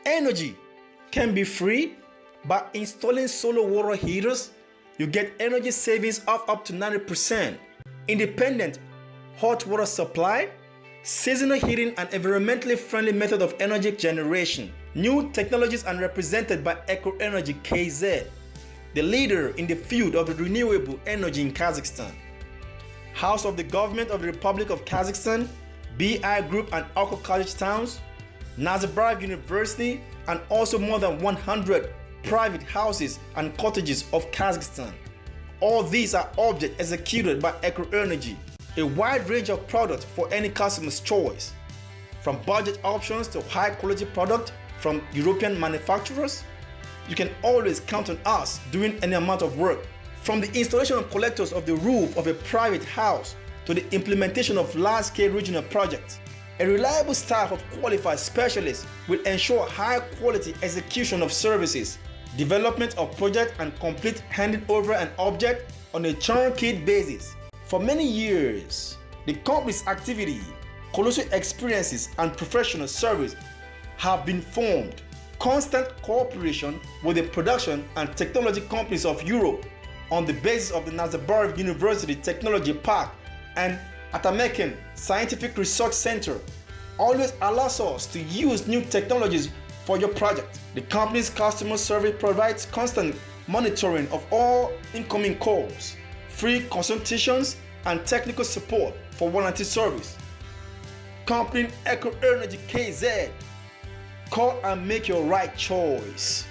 Energy can be free. By installing solar water heaters, you get energy savings of up to 90%. Independent hot water supply, seasonal heating, and environmentally friendly method of energy generation. New technologies are represented by ECONRG KZ, the leader in the field of renewable energy in Kazakhstan. House of the Government of the Republic of Kazakhstan, BI Group and Alco College Towns, Nazarbayev University, and also more than 100 private houses and cottages of Kazakhstan. All these are objects executed by ECONRG. A wide range of products for any customer's choice. From budget options to high quality product from European manufacturers, you can always count on us doing any amount of work. From the installation of collectors of the roof of a private house to the implementation of large-scale regional projects, a reliable staff of qualified specialists will ensure high-quality execution of services, development of project, and complete handing over an object on a turnkey basis. For many years, the company's activity, colossal experiences, and professional service have been formed. Constant cooperation with the production and technology companies of Europe on the basis of the Nazarbayev University Technology Park and Atamekan Scientific Research Center always allows us to use new technologies for your project. The company's customer service provides constant monitoring of all incoming calls, free consultations, and technical support for warranty service. Company ECONRG KZ. Call and make your right choice.